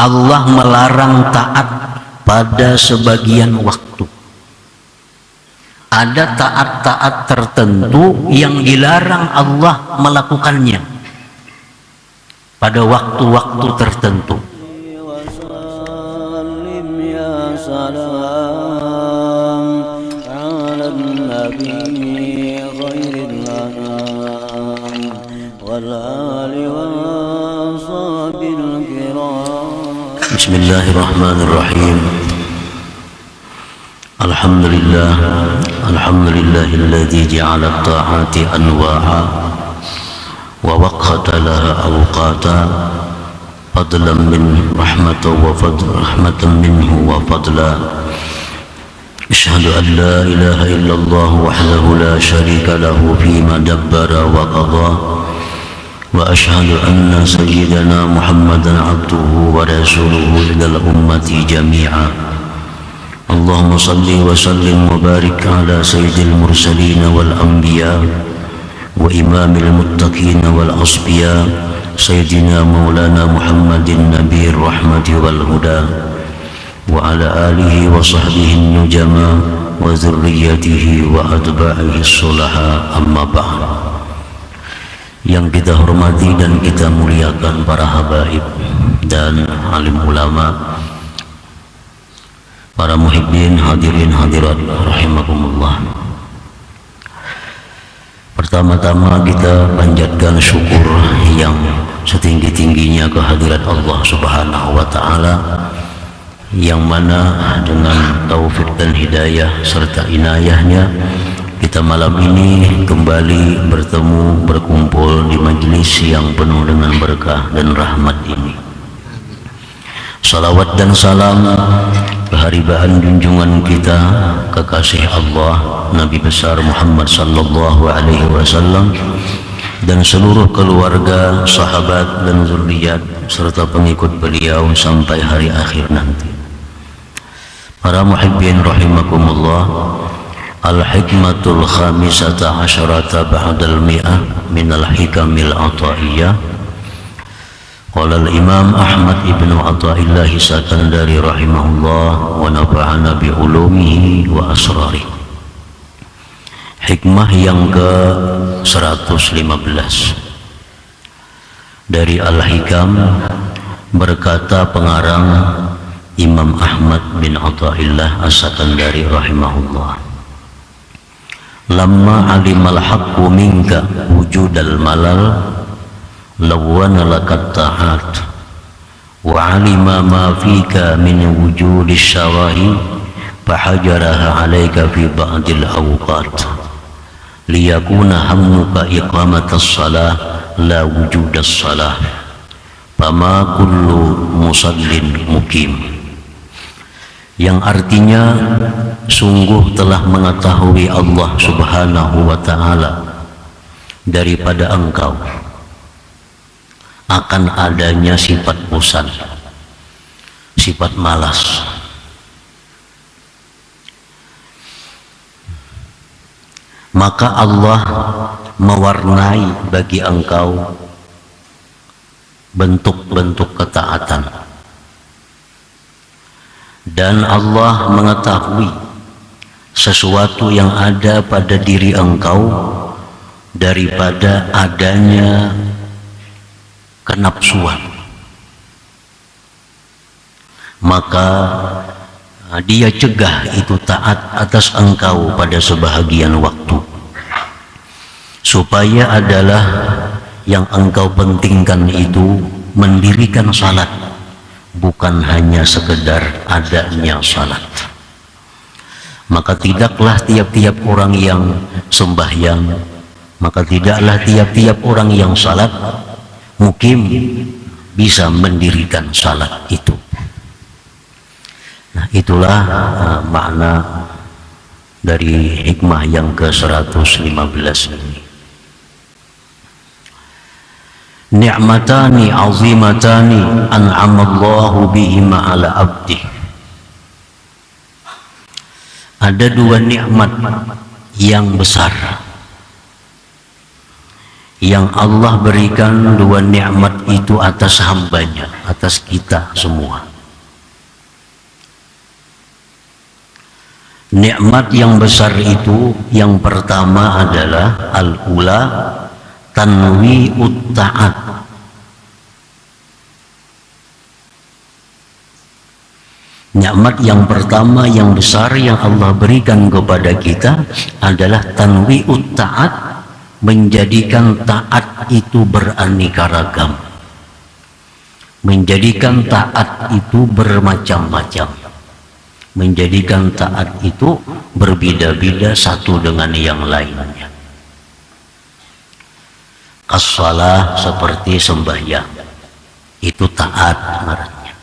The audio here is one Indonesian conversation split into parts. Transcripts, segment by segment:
Allah melarang taat pada sebagian waktu. Ada taat-taat tertentu yang dilarang Allah melakukannya pada waktu-waktu tertentu. Bismillahirrahmanirrahim. Alhamdulillah, alhamdulillahilladzi ja'ala at-ta'ati anwa'a wa waqata laha awqata fadlan min rahmatan wa rahmatan minhu wa fadla. Asyhadu an la ilaha illallah wahdahu la syarika lahu fima dabbara wa qadha. وأشهد أن سيدنا محمدا عبده ورسوله إلى الأمة جميعا. اللهم صل وسلم وبارك على سيد المرسلين والأنبياء وإمام المتقين والأصفياء سيدنا مولانا محمد النبي الرحمة والهدى وعلى آله وصحبه النجماء وذريته وأتباعه الصلحاء. أما بعد. Yang kita hormati dan kita muliakan para habaib dan alim ulama, para muhibbin, hadirin hadirat rahimakumullah. Pertama-tama kita panjatkan syukur yang setinggi-tingginya kehadirat Allah Subhanahu wa taala, yang mana dengan taufik dan hidayah serta inayahnya kita malam ini kembali bertemu, berkumpul di majelis yang penuh dengan berkah dan rahmat ini. Salawat dan salam keharibaan junjungan kita, kekasih Allah Nabi besar Muhammad sallallahu alaihi wasallam dan seluruh keluarga, sahabat dan zuriat serta pengikut beliau sampai hari akhir nanti. Para muhibbin rahimakumullah, Al-hikmatul khamisata asyarata ba'dal mi'ah minal hikamil ataiyah. Qala al-imam Ahmad ibn Athaillah Sakandari rahimahullah wa nafa'ana bi ulumihi wa asrarih. Hikmah yang ke-115 dari Al-Hikam, berkata pengarang Imam Ahmad bin Athaillah As-Sakandari rahimahullah, lamma alimal haqqu minka wujudal malal lawana lakat ta'at wa alima ma fika min wujudis syawahi fahajaraha alaika fi ba'dil awqat liyakuna hammuka iqamatas salah la wujudas salah fama kullu musallin mukim. Yang artinya, sungguh telah mengetahui Allah Subhanahu wa ta'ala daripada engkau akan adanya sifat bosan, sifat malas. Maka Allah mewarnai bagi engkau bentuk-bentuk ketaatan. Dan Allah mengetahui sesuatu yang ada pada diri engkau daripada adanya kenapsuan. Maka dia cegah itu taat atas engkau pada sebahagian waktu, supaya adalah yang engkau pentingkan itu mendirikan salat, bukan hanya sekedar adanya salat. Maka tidaklah tiap-tiap orang yang sembahyang, maka tidaklah tiap-tiap orang yang salat mukim bisa mendirikan salat itu. Nah, itulah makna dari hikmah yang ke-115 ini. Ni'matani azimatani an'amallahu bihima ala abdi. Ada dua nikmat yang besar yang Allah berikan dua nikmat itu atas hambanya, atas kita semua. Nikmat yang besar itu yang pertama adalah al-ula tanwi'ut ta'at. Nikmat yang pertama yang besar yang Allah berikan kepada kita adalah tanwi'ut ta'at, menjadikan taat itu beraneka ragam, menjadikan taat itu bermacam-macam, menjadikan taat itu berbeda-beda satu dengan yang lainnya. As-shalah seperti sembahyang, itu taat ngarannya.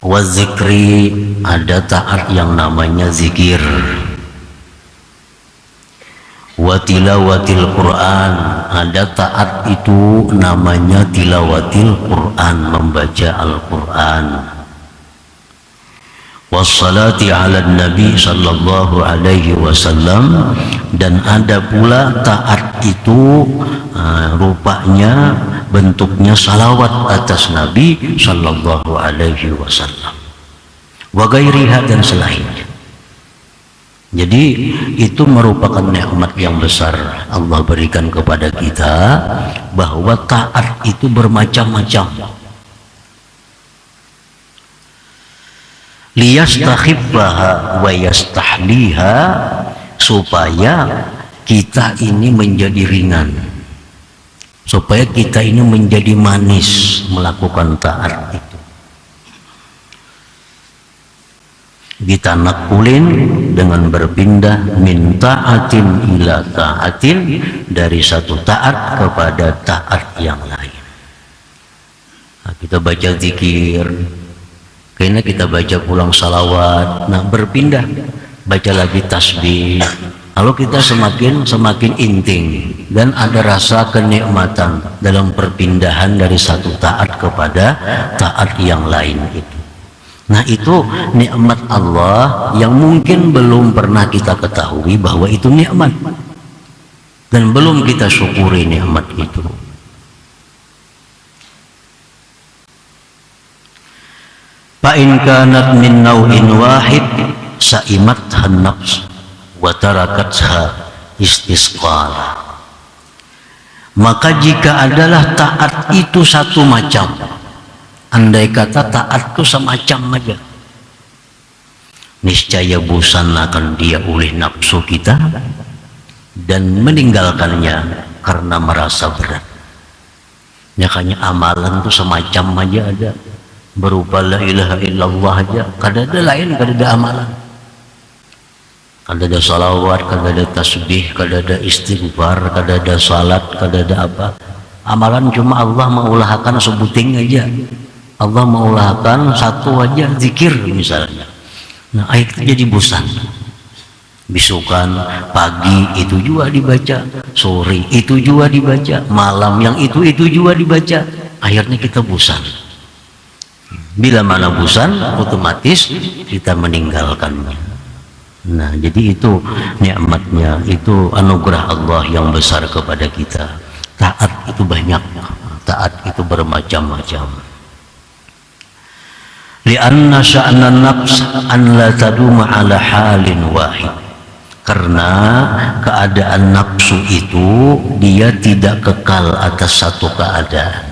Wa zikri, ada taat yang namanya zikir. Wa tilawatil Quran, ada taat itu namanya tilawatil Quran, membaca Al-Quran. Wassalati ala Nabi sallallahu alaihi wasallam, dan ada pula taat itu rupanya bentuknya salawat atas Nabi sallallahu alaihi wasallam, wa gairiha, dan selainnya. Jadi itu merupakan nikmat yang besar Allah berikan kepada kita, bahwa taat itu bermacam-macam. Liyastakhiffaha wa yastahliha, supaya kita ini menjadi ringan, supaya kita ini menjadi manis melakukan taat itu. Ditanakulin dengan berpindah min ta'atin ila ta'atin, dari satu taat kepada taat yang lain. Nah, kita baca zikir, kayaknya kita baca pulang salawat, nah berpindah baca lagi tasbih, lalu kita semakin inting dan ada rasa kenikmatan dalam perpindahan dari satu taat kepada taat yang lain itu. Nah, itu nikmat Allah yang mungkin belum pernah kita ketahui bahwa itu nikmat, dan belum kita syukuri nikmat itu. Fa in kanat min naw'in wahid sa'imatha an-nafs wa tarakatha istisqala. Maka jika adalah taat itu satu macam, andai kata taat itu semacam aja, niscaya bosan akan dia oleh nafsu kita dan meninggalkannya karena merasa berat. Makanya amalan itu semacam aja ada, berupa la ilaha illallah aja, kada ada lain, kada ada amalan, kada ada salawat, kada ada tasbih, kada ada istighfar, kada ada salat, kada ada apa. Amalan cuma Allah mengulahkan sebuting aja, Allah mengulahkan satu aja, zikir misalnya. Nah, ayat itu jadi bosan. Bisukan pagi itu juga dibaca, sore itu juga dibaca, malam yang itu juga dibaca, akhirnya kita bosan. Bila mana bosan, otomatis kita meninggalkannya. Nah, jadi itu nikmatnya, itu anugerah Allah yang besar kepada kita. Taat itu banyak, taat itu bermacam-macam. Li'anna sya'nan nafs an la taduma ala halin wahid, karena keadaan nafsu itu dia tidak kekal atas satu keadaan.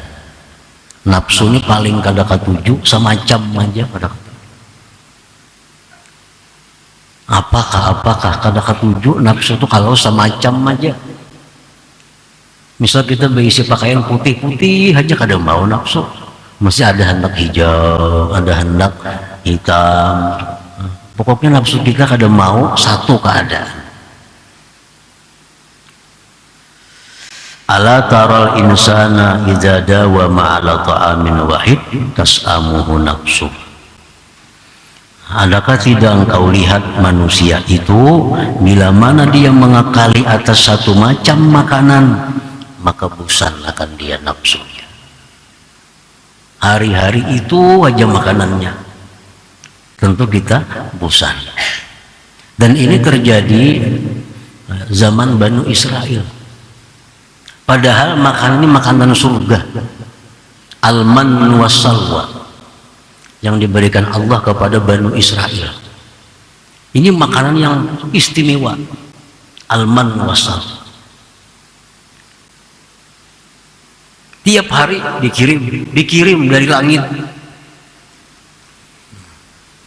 Nafsu ini paling kada ketujuh, semacam aja pada apakah kada ketujuh nafsu itu kalau semacam aja. Misal kita berisi pakaian putih-putih aja kada mau nafsu, masih ada hendak hijau, ada hendak hitam, pokoknya nafsu kita kada mau satu keadaan. Ala taral insana idza dawama ala ta'amin wahid tas'amuhu nafsu. Adakah tidak engkau lihat manusia itu bila mana dia mengakali atas satu macam makanan, maka bosan akan dia nafsunya. Hari-hari itu aja makanannya, tentu kita bosan. Dan ini terjadi zaman Bani Israel. Padahal makanan ini makanan surga, al-man was-salwa, yang diberikan Allah kepada Bani Israel. Ini makanan yang istimewa, al-man was-salwa. Tiap hari dikirim dari langit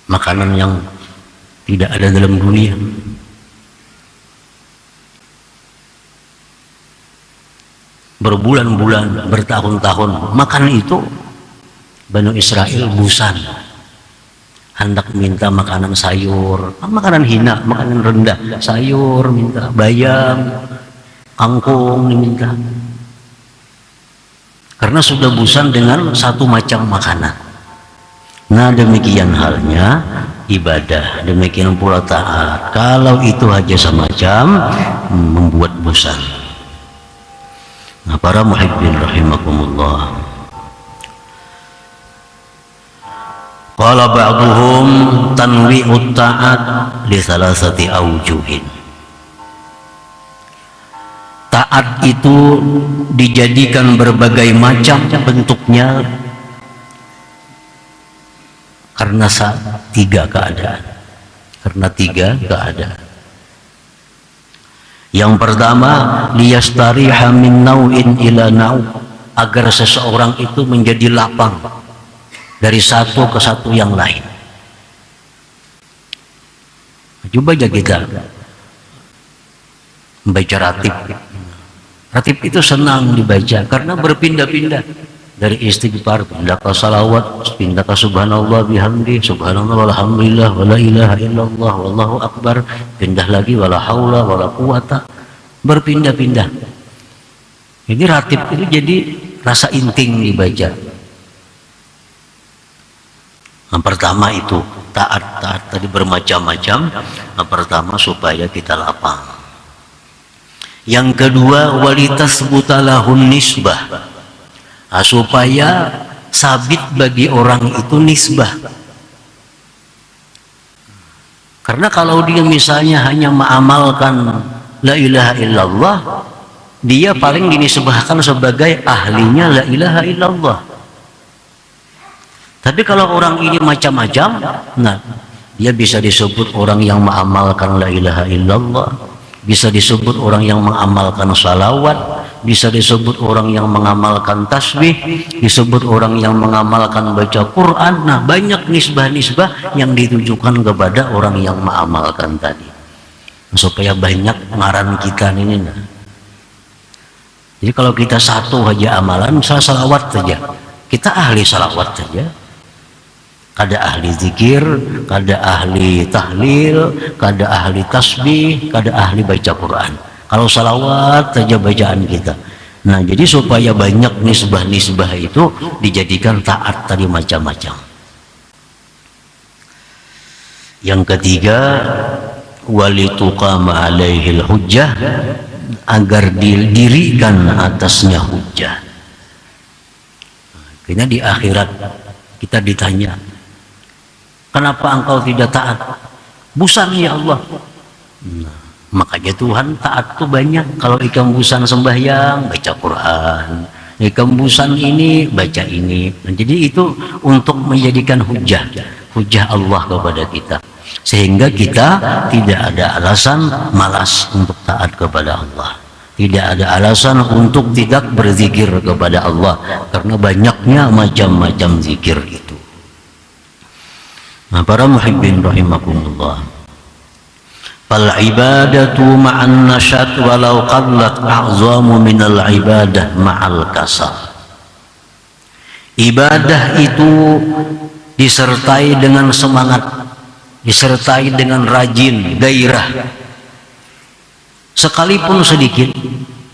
makanan yang tidak ada dalam dunia. Berbulan-bulan, bertahun-tahun makanan itu. Bani Israel bosan, hendak minta makanan sayur, makanan hina, makanan rendah, sayur minta, bayam, kangkung diminta, karena sudah bosan dengan satu macam makanan. Nah, demikian halnya ibadah, demikian pula taat. Kalau itu aja semacam membuat bosan. Nah, para muhibbin rahimakumullah, qala ba'duhum tanwi'ut ta'at li salasati awjuhin. Taat itu dijadikan berbagai macam bentuknya karena tiga keadaan. Yang pertama, liyastariha min nau'in ila nau', agar seseorang itu menjadi lapang dari satu ke satu yang lain. Coba aja kita membaca ratib. Ratib itu senang dibaca karena berpindah-pindah, dari istighfar pindah ke salawat, pindah ke subhanallah bihamdi, subhanallah walhamdulillah wala ilaha illallah wallahu akbar, pindah lagi wala haula wala quwata, berpindah-pindah. Jadi ratib itu jadi rasa inting dibaca. Yang pertama itu taat tadi bermacam-macam. Yang pertama supaya kita lapang. Yang kedua, walitasbutalahun nisbah, supaya sabit bagi orang itu nisbah. Karena kalau dia misalnya hanya mengamalkan la ilaha illallah, dia paling dinisbahkan sebagai ahlinya la ilaha illallah. Tapi kalau orang ini macam-macam, nah dia bisa disebut orang yang mengamalkan la ilaha illallah, bisa disebut orang yang mengamalkan salawat, bisa disebut orang yang mengamalkan tasbih, disebut orang yang mengamalkan baca Quran. Nah, banyak nisbah-nisbah yang ditujukan kepada orang yang mengamalkan tadi, supaya banyak ngaran kita ini. Nah, jadi kalau kita satu aja amalan, misalnya salawat saja, kita ahli salawat saja, kada ahli zikir, kada ahli tahlil, kada ahli tasbih, kada ahli baca Quran. Kalau salawat saja bacaan kita. Nah, jadi supaya banyak nisbah-nisbah itu dijadikan taat tadi macam-macam. Yang ketiga, walituqama alaihil hujjah, agar didirikan atasnya hujjah. Karena di akhirat kita ditanya, kenapa engkau tidak taat? Busan ya Allah. Nah, makanya Tuhan taat tuh banyak. Kalau ikam busan sembahyang, baca Quran. Ikam busan ini, baca ini. Nah, jadi itu untuk menjadikan hujjah Allah kepada kita, sehingga kita tidak ada alasan malas untuk taat kepada Allah. Tidak ada alasan untuk tidak berzikir kepada Allah, karena banyaknya macam-macam zikir itu. Nah, para muhibbin rahimakumullah, fal ibadatu ma'an nasyat walau qallat a'zamu minal ibadah ma'al kasal. Ibadah itu disertai dengan semangat, disertai dengan rajin, gairah, sekalipun sedikit,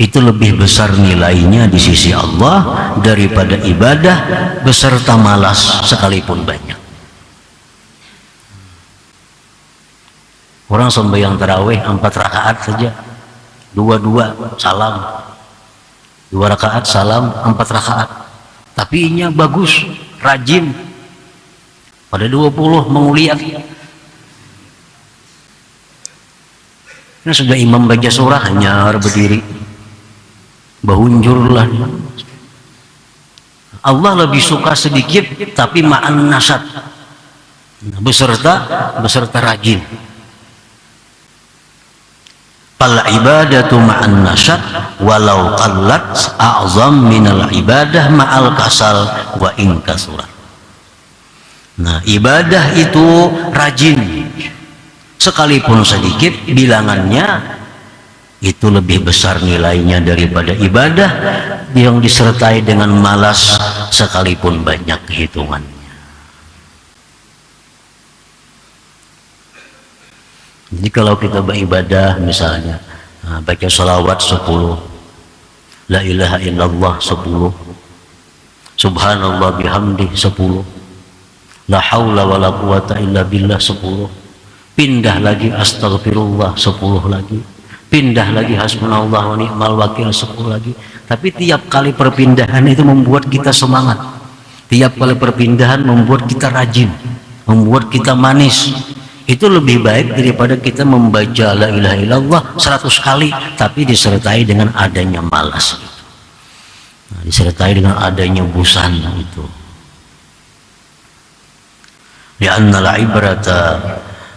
itu lebih besar nilainya di sisi Allah daripada ibadah beserta malas sekalipun banyak. Orang sembahyang tarawih 4 rakaat saja, 2 salam, 2 rakaat salam, 4 rakaat, tapi inya bagus, rajin. Pada 20 menguliat. Ini sudah imam baca surah hanya berdiri, bahunjurlah. Allah lebih suka sedikit tapi ma'an nasat, beserta rajin. Fal ibadatu ma'an nasat walau qallat a'zam minal ibadah ma'al kasal wa in kasurat. Nah, ibadah itu rajin sekalipun sedikit bilangannya, itu lebih besar nilainya daripada ibadah yang disertai dengan malas sekalipun banyak hitungannya. Jadi kalau kita beribadah misalnya baca sholawat 10, la ilaha illallah 10, subhanallah bihamdi 10, la haula wala quwata illa billah 10, pindah lagi astagfirullah 10 lagi, pindah lagi hasbunallah wa ni'mal wakil 10 lagi. Tapi tiap kali perpindahan itu membuat kita semangat, tiap kali perpindahan membuat kita rajin, membuat kita manis. Itu lebih baik daripada kita membaca la ilaha illallah 100 kali tapi disertai dengan adanya malas, nah, disertai dengan adanya bosan itu. Li'anna al-ibrata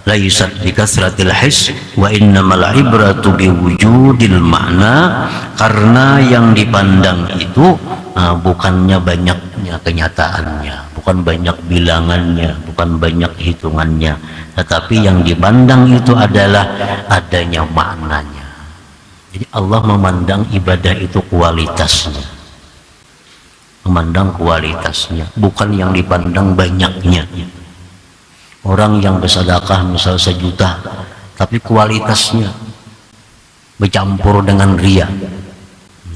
laisat bi kasratil his wa innamal ibratu bi wujudil makna, karena yang dipandang itu bukannya banyaknya kenyataannya, bukan banyak bilangannya, bukan banyak hitungannya, tetapi yang dipandang itu adalah adanya maknanya. Jadi Allah memandang ibadah itu kualitasnya, memandang kualitasnya, bukan yang dipandang banyaknya. Orang yang bersedekah misal 1 juta tapi kualitasnya bercampur dengan riya.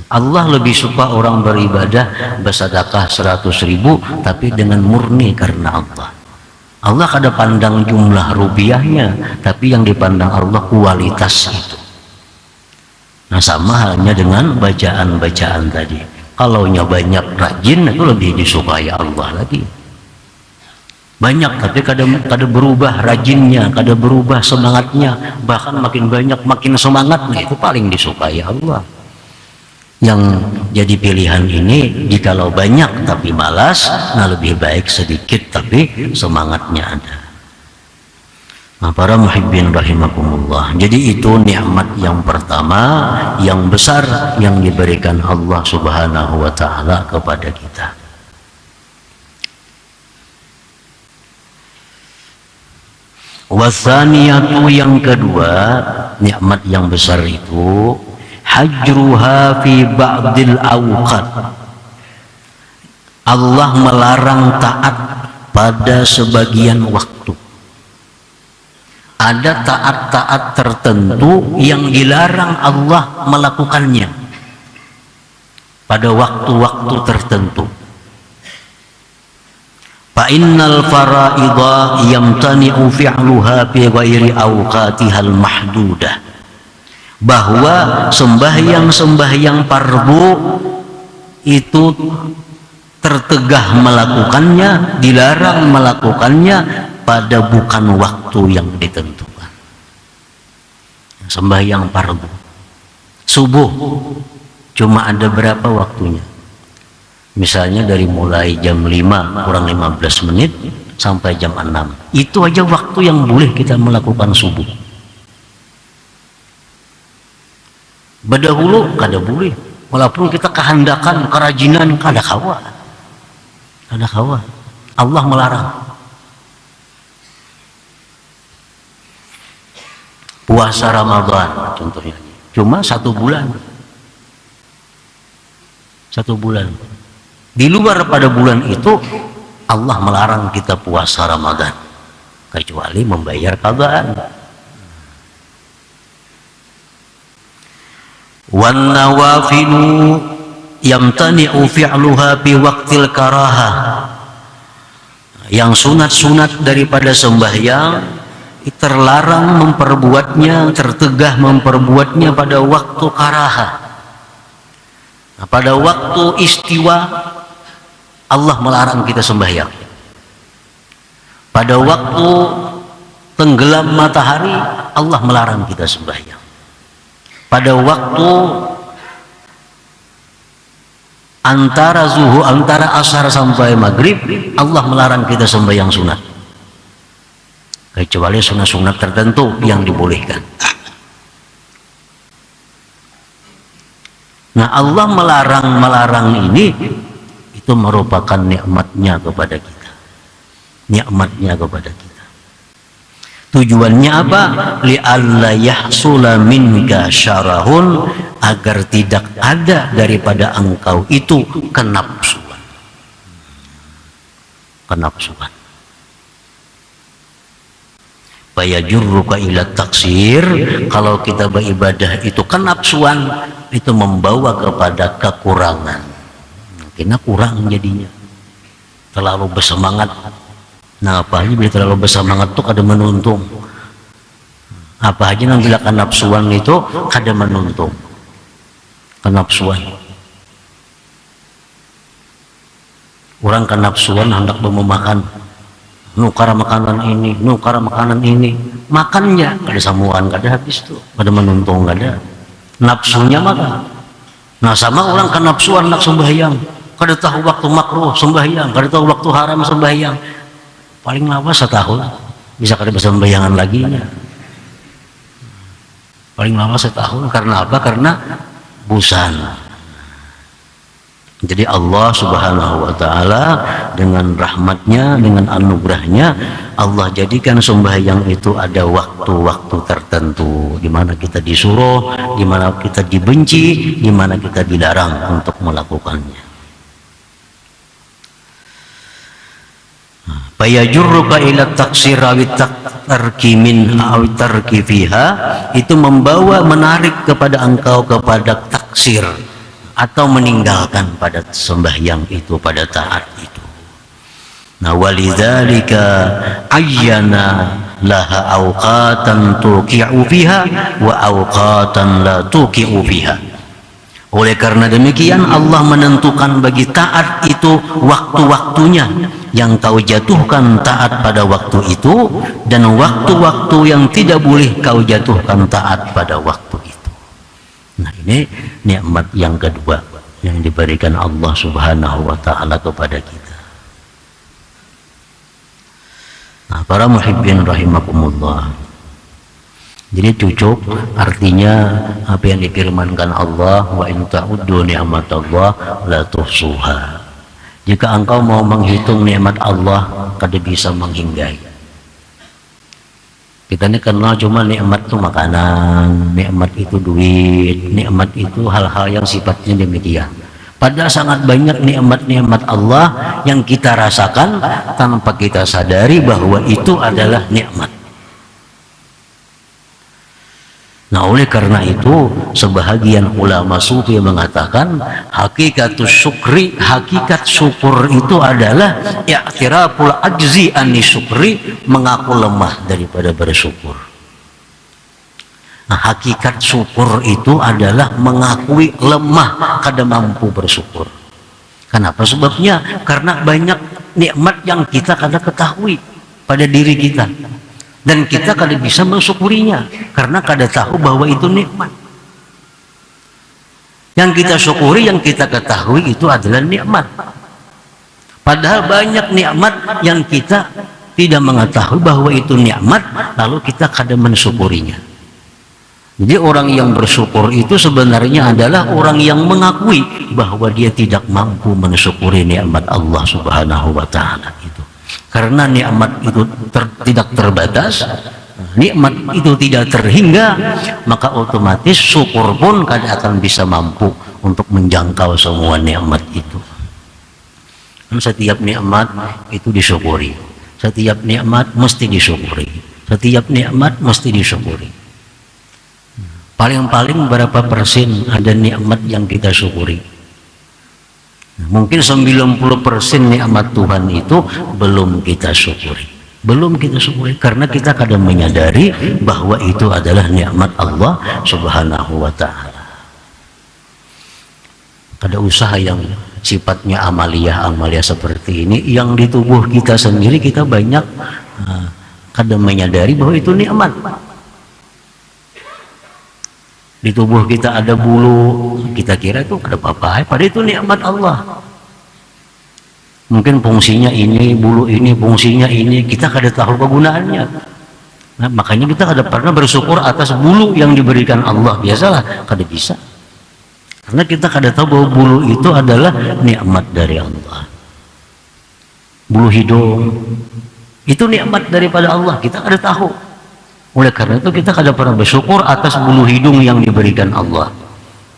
Allah lebih suka orang beribadah bersedekah 100.000 tapi dengan murni karena Allah. Allah kada pandang jumlah rupiahnya, tapi yang dipandang Allah kualitas itu. Nah, sama halnya dengan bacaan-bacaan tadi. Kalaunya banyak rajin itu lebih disukai Allah lagi. Banyak tapi kada berubah rajinnya, kada berubah semangatnya, bahkan makin banyak makin semangat, nah itu paling disukai Allah. Yang jadi pilihan ini, jikalau banyak tapi malas, nah lebih baik sedikit tapi semangatnya ada. Nah, para muhibbin rahimakumullah, jadi itu nikmat yang pertama yang besar yang diberikan Allah subhanahu wa ta'ala kepada kita. Wasaniyatu, yang kedua nikmat yang besar itu hajruha fi ba'dil awqat, Allah melarang taat pada sebagian waktu. Ada taat-taat tertentu yang dilarang Allah melakukannya pada waktu-waktu tertentu. Fa innal fara'idha yamtani'u fi'luha fi ghairi awqatihal mahdudah, bahwa sembahyang-sembahyang fardu itu tertegah melakukannya, dilarang melakukannya pada bukan waktu yang ditentukan. Sembahyang fardu subuh cuma ada berapa waktunya? Misalnya dari mulai jam 5 kurang 15 menit sampai jam 6. Itu aja waktu yang boleh kita melakukan subuh. Berdahulu kada boleh. Walaupun kita kehendakan, kerajinan, kada kawa. Kada kawa. Allah melarang. Puasa Ramadan contohnya. Cuma 1 bulan. 1 bulan. Di luar pada bulan itu Allah melarang kita puasa Ramadan kecuali membayar qadaan. Wan nawafilu yamtani'u fi'luha bi waqtil karahah, yang sunat-sunat daripada sembahyang terlarang memperbuatnya, tertegah memperbuatnya pada waktu karahah. Nah, pada waktu istiwa Allah melarang kita sembahyang. Pada waktu tenggelam matahari Allah melarang kita sembahyang. Pada waktu antara asar sampai maghrib Allah melarang kita sembahyang sunat, kecuali sunat-sunat tertentu yang dibolehkan. Nah, Allah melarang ini itu merupakan nikmatnya kepada kita, nikmatnya kepada kita. Tujuannya apa? Li'alla yahsula minka syarahun, agar tidak ada daripada engkau itu kenapsuan. Kenapsuan. Fayajurruka ila taksir, kalau kita beribadah itu kenapsuan, itu membawa kepada kekurangan. Kena kurang jadinya, terlalu bersemangat. Nah, apa aja bila terlalu bersemangat tuh kada menuntung. Apa aja yang bila kenapsuan itu kada menuntung. Kenapsuan. Orang kenapsuan hendak memakan, nukar makanan ini, makannya kada samuan, kada habis tuh, kada menuntung, kada. Nafsunya makan. Nah, sama orang kenapsuan nak sembahyang, kada tahu waktu makruh sembahyang, kada tahu waktu haram sembahyang, paling lawas setahun bisa kada bersembayangan lagi nya. Paling lawas setahun. Karena apa? Karena bosan. Jadi Allah Subhanahu wa ta'ala dengan rahmatnya, dengan anugerahnya, Allah jadikan sembahyang itu ada waktu-waktu tertentu, di mana kita disuruh, di mana kita dibenci, di mana kita dilarang untuk melakukannya. Fayajurruka ila taksir awi tarki min awi tarki fiha, itu membawa, menarik kepada engkau kepada taksir, atau meninggalkan pada sembahyang itu, pada taat itu. Nah, walidzalika ayyana laha awqatan tuqi'u fiha wa awqatan la tuqi'u fiha. Oleh karena demikian Allah menentukan bagi taat itu waktu-waktunya, yang kau jatuhkan taat pada waktu itu, dan waktu-waktu yang tidak boleh kau jatuhkan taat pada waktu itu. Nah, ini nikmat yang kedua yang diberikan Allah Subhanahu wa ta'ala kepada kita. Nah, para muhibbin rahimakumullah, jadi cucuk artinya apa yang difirmankan Allah, wa in ta'uddu ni'matallah la tuhsuha. Jika engkau mau menghitung nikmat Allah, kada bisa menghinggai. Kita ini kenal cuma nikmat itu makanan, nikmat itu duit, nikmat itu hal-hal yang sifatnya demikian. Padahal sangat banyak nikmat-nikmat Allah yang kita rasakan tanpa kita sadari bahwa itu adalah nikmat. Nah, oleh karena itu sebahagian ulama sufi mengatakan hakikat syukur itu adalah i'tiraful ajzi ani syukri, mengaku lemah daripada bersyukur. Nah, hakikat syukur itu adalah mengakui lemah, kada mampu bersyukur. Kenapa sebabnya? Karena banyak nikmat yang kita kada ketahui pada diri kita, dan kita kada bisa mensyukurinya karena kada tahu bahwa itu nikmat. Yang kita syukuri, yang kita ketahui itu adalah nikmat. Padahal banyak nikmat yang kita tidak mengetahui bahwa itu nikmat, lalu kita kada mensyukurinya. Jadi orang yang bersyukur itu sebenarnya adalah orang yang mengakui bahwa dia tidak mampu mensyukuri nikmat Allah Subhanahu wa ta'ala itu. Karena nikmat itu tidak terbatas, nikmat itu tidak terhingga, maka otomatis syukur pun kada akan bisa mampu untuk menjangkau semua nikmat itu. Setiap nikmat itu disyukuri, setiap nikmat mesti disyukuri, setiap nikmat mesti disyukuri. Paling-paling berapa persen ada nikmat yang kita syukuri? Mungkin 90% nikmat Tuhan itu belum kita syukuri, belum kita syukuri, karena kita kadang menyadari bahwa itu adalah nikmat Allah Subhanahu wa ta'ala. Ada usaha yang sifatnya amaliyah seperti ini yang di tubuh kita sendiri kita banyak kadang menyadari bahwa itu nikmat. Di tubuh kita ada bulu, kita kira itu ada apa-apa, padahal itu nikmat Allah. Mungkin fungsinya ini, bulu ini, fungsinya ini, kita kada tahu kegunaannya. Nah, makanya kita kada pernah bersyukur atas bulu yang diberikan Allah. Biasalah, kada bisa. Karena kita kada tahu bahwa bulu itu adalah nikmat dari Allah. Bulu hidung itu nikmat daripada Allah, kita kada tahu. Oleh karena itu kita kada pernah bersyukur atas bulu hidung yang diberikan Allah.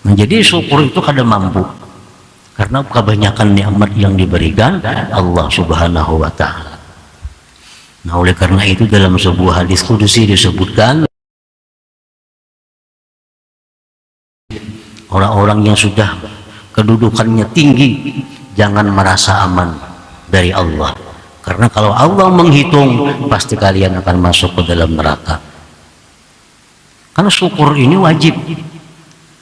Menjadi syukur itu kada mampu. Karena kebanyakan nikmat yang diberikan Allah Subhanahu wa taala. Nah, oleh karena itu dalam sebuah hadis kudusi disebutkan orang-orang yang sudah kedudukannya tinggi jangan merasa aman dari Allah. Karena kalau Allah menghitung pasti kalian akan masuk ke dalam neraka. Karena syukur ini wajib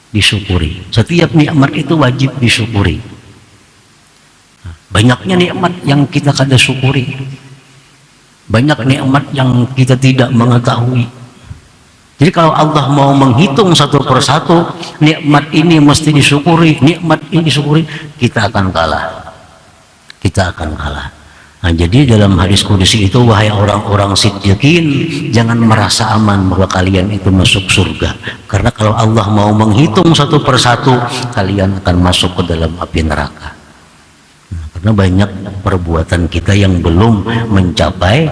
disyukuri. Setiap nikmat itu wajib disyukuri. Banyaknya nikmat yang kita kada syukuri. Banyak nikmat yang kita tidak mengetahui. Jadi kalau Allah mau menghitung satu persatu, nikmat ini mesti disyukuri, nikmat ini disyukuri, kita akan kalah. Kita akan kalah. Nah, jadi dalam hadis kudusi itu, wahai orang-orang siddiqin, jangan merasa aman bahwa kalian itu masuk surga. Karena kalau Allah mau menghitung satu persatu, kalian akan masuk ke dalam api neraka. Nah, karena banyak perbuatan kita yang belum mencapai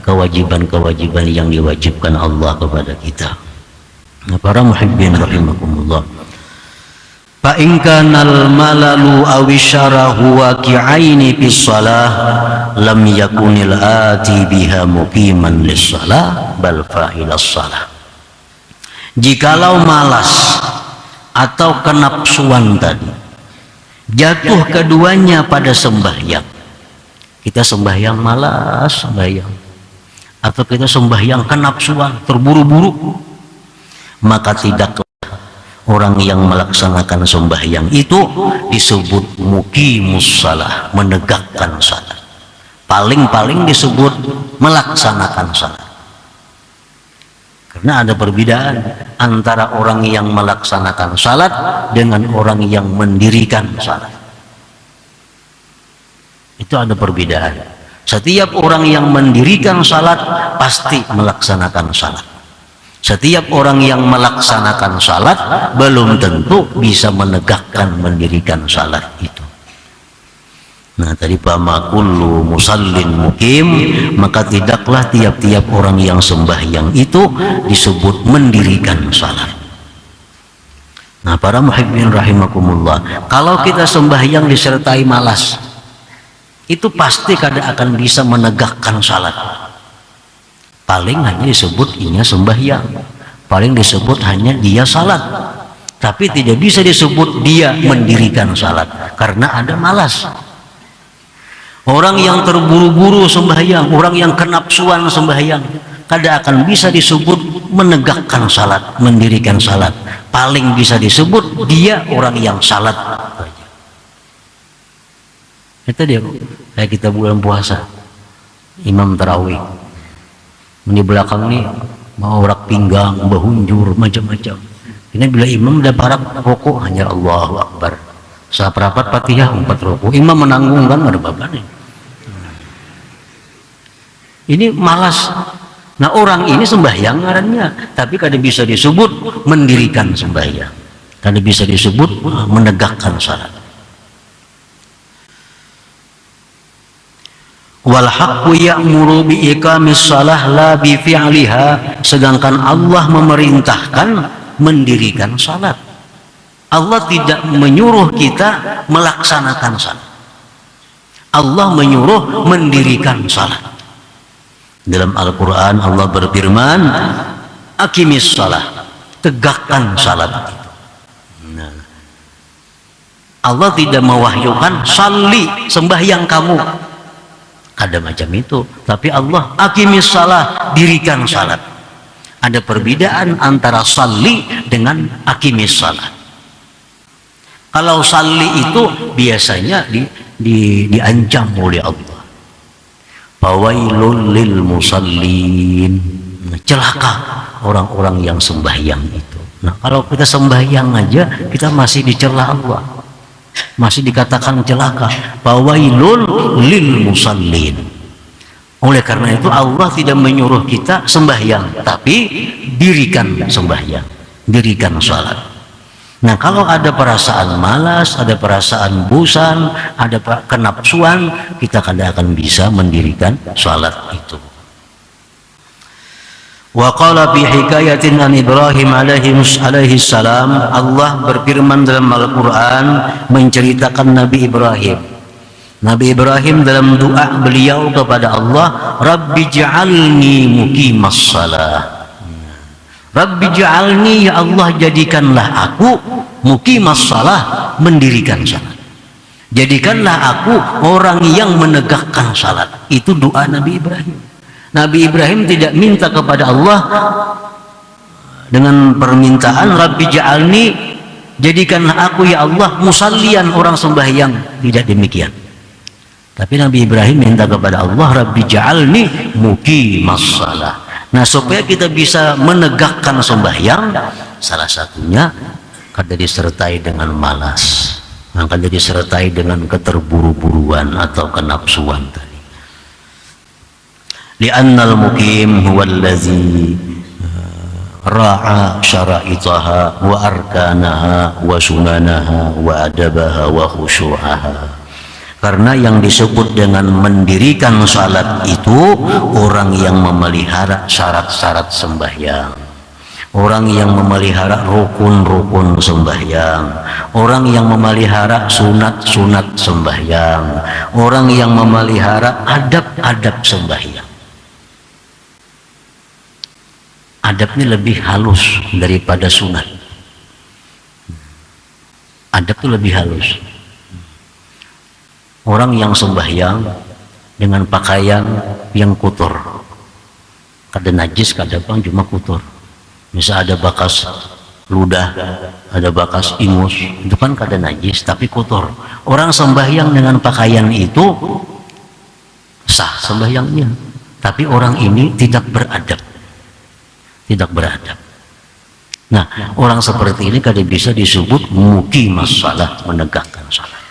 kewajiban-kewajiban yang diwajibkan Allah kepada kita. Nah, para muhibbin rahimakumullah. Fa in kana al-malalu aw isyarahu waqi'aini fi shalah lam yakunil ati biha muqiman lis-shalah bal fa'ilas shalah. Jikalau malas atau kenapsuan tadi jatuh keduanya pada sembahyang, kita sembahyang malas sembahyang, atau kita sembahyang kenapsuan terburu-buru, maka tidaklah orang yang melaksanakan sembahyang itu disebut muqimus shalah, menegakkan salat. Paling-paling disebut melaksanakan salat. Karena ada perbedaan antara orang yang melaksanakan salat dengan orang yang mendirikan salat. Itu ada perbedaan. Setiap orang yang mendirikan salat pasti melaksanakan salat. Setiap orang yang melaksanakan salat belum tentu bisa menegakkan, mendirikan salat itu. Nah, tadi fama kullu musallin muqim, maka tidaklah tiap-tiap orang yang sembahyang itu disebut mendirikan salat. Nah, para muhibbin rahimakumullah, kalau kita sembahyang disertai malas, itu pasti kada akan bisa menegakkan salat. Paling hanya disebut inya sembahyang, paling disebut hanya dia salat, tapi tidak bisa disebut dia mendirikan salat karena ada malas. Orang yang terburu-buru sembahyang, orang yang kenapsuan sembahyang, kada akan bisa disebut menegakkan salat, mendirikan salat. Paling bisa disebut dia orang yang salat. Itu dia, kayak kita bulan puasa, imam tarawih. Di belakang nih mau rak pinggang, bahunjur, macam-macam. Ini bila imam dah parak rokok hanya Allahu Akbar. Saperapat Fatihah 4 rokok. Imam menanggung kan ada babanya. Ini malas. Nah, orang ini sembahyang ngarannya, tapi kada bisa disebut mendirikan sembahyang. Kada bisa disebut menegakkan salat. Wal haqqu ya'muru bi iqamis shalah la bi fi'liha, sedangkan Allah memerintahkan mendirikan salat. Allah tidak menyuruh kita melaksanakan salat. Allah menyuruh mendirikan salat. Dalam Al-Qur'an Allah berfirman, aqimis shalah, tegakkan salat. Nah, Allah tidak mewahyukan salli, sembahyang kamu. Ada macam itu, tapi Allah aqimis shalah, dirikan salat. Ada perbedaan antara salli dengan aqimis shalah. Kalau salli itu biasanya diancam oleh Allah. Fawailul lil musallin, celaka orang-orang yang sembahyang itu. Nah, kalau kita sembahyang aja kita masih dicela Allah, masih dikatakan celaka, fawailul lil musallin. Oleh karena itu Allah tidak menyuruh kita sembahyang, tapi dirikan sembahyang, dirikan salat. Nah, kalau ada perasaan malas, ada perasaan bosan, ada kenapsuan, kita kadang akan bisa mendirikan salat itu. Wa qala fi hikayatin an Ibrahim alaihi salam, Allah berfirman dalam Al-Qur'an menceritakan Nabi Ibrahim. Nabi Ibrahim dalam doa beliau kepada Allah, Rabbi ja'alni muqimas shalah. Rabbi ja'alni, ya Allah jadikanlah aku muqimas shalah, mendirikan salat. Jadikanlah aku orang yang menegakkan salat. Itu doa Nabi Ibrahim. Nabi Ibrahim tidak minta kepada Allah dengan permintaan Rabbi ja'alni, jadikanlah aku ya Allah musallian, orang sembahyang. Tidak demikian. Tapi Nabi Ibrahim minta kepada Allah, Rabbi ja'alni muqimas shalah. Nah, supaya kita bisa menegakkan sembahyang, salah satunya kada disertai dengan malas, kada disertai dengan keterburu-buruan atau kenapsuan tadi. Li'annal muqim huwallazi ra'a syara'itaha wa arkanaha wa sunanaha wa adabaha wa khusyu'aha. Karena yang disebut dengan mendirikan salat itu orang yang memelihara syarat-syarat sembahyang, orang yang memelihara rukun-rukun sembahyang, orang yang memelihara sunat-sunat sembahyang, orang yang memelihara adab-adab sembahyang. Adabnya lebih halus daripada sunat. Adab itu lebih halus. Orang yang sembahyang dengan pakaian yang kotor, kada najis, kada bang, cuma kotor. Misal ada bekas ludah, ada bekas ingus, itu kan kada najis tapi kotor. Orang sembahyang dengan pakaian itu sah sembahyangnya, tapi orang ini tidak beradab, tidak beradab. Nah, orang seperti ini kada bisa disebut muqimas shalah, menegakkan salat.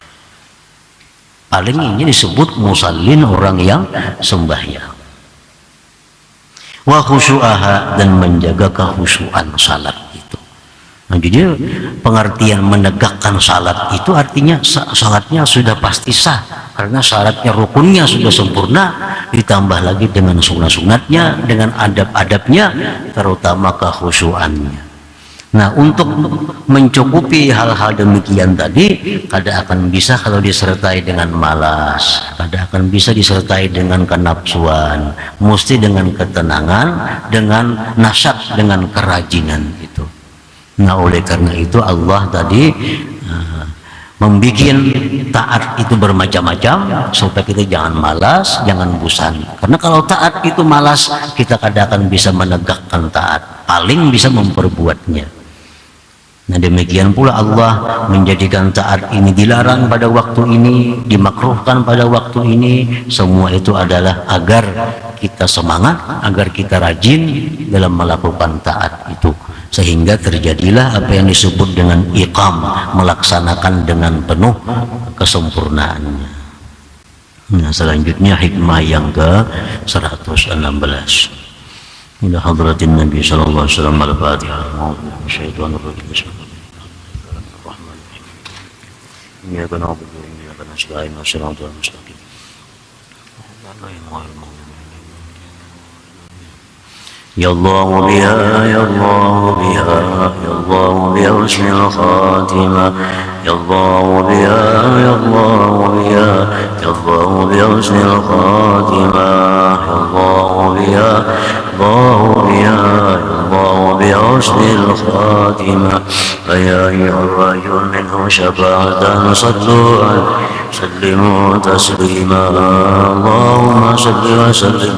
Paling ini disebut musallin, orang yang sembahyang. Wa khusyu'aha, dan menjaga kehusyuan salat itu. Nah, jadi pengertian menegakkan salat itu artinya salatnya sudah pasti sah, karena syaratnya rukunnya sudah sempurna, ditambah lagi dengan sunat-sunatnya, dengan adab-adabnya, terutama kehusyuannya. Nah, untuk mencukupi hal-hal demikian tadi, kada akan bisa kalau disertai dengan malas, kada akan bisa disertai dengan kenapsuan, mesti dengan ketenangan, dengan nasyat, dengan kerajinan itu. Nah, oleh karena itu Allah tadi membikin taat itu bermacam-macam supaya kita jangan malas, jangan bosan. Karena kalau taat itu malas, kita kada akan bisa menegakkan taat, paling bisa memperbuatnya. Nah, demikian pula Allah menjadikan taat ini dilarang pada waktu ini, dimakruhkan pada waktu ini. Semua itu adalah agar kita semangat, agar kita rajin dalam melakukan taat itu, sehingga terjadilah apa yang disebut dengan iqam, melaksanakan dengan penuh kesempurnaannya. Nah, selanjutnya hikmah yang ke 116. Ila hadratin Nabi sallallahu alaihi wasallam. Al-Fatihah. Syaitanir rajim. Bismillahirrahmanirrahim. Iyyaka na'budu wa iyyaka nasta'in. Shiratal mustaqim. Ya Allah biha, ya Allah biha, ya Allah biha husnul khatimah. Ya Allah biha, ya Allah biha, ya Allah biha husnul khatimah. Ya Allah biha, الله بها الله بحسن الخاتمة. فيا أيها الرجل منه شفاعة صلوا عليه سلموا تسليما. اللهم صل وسلم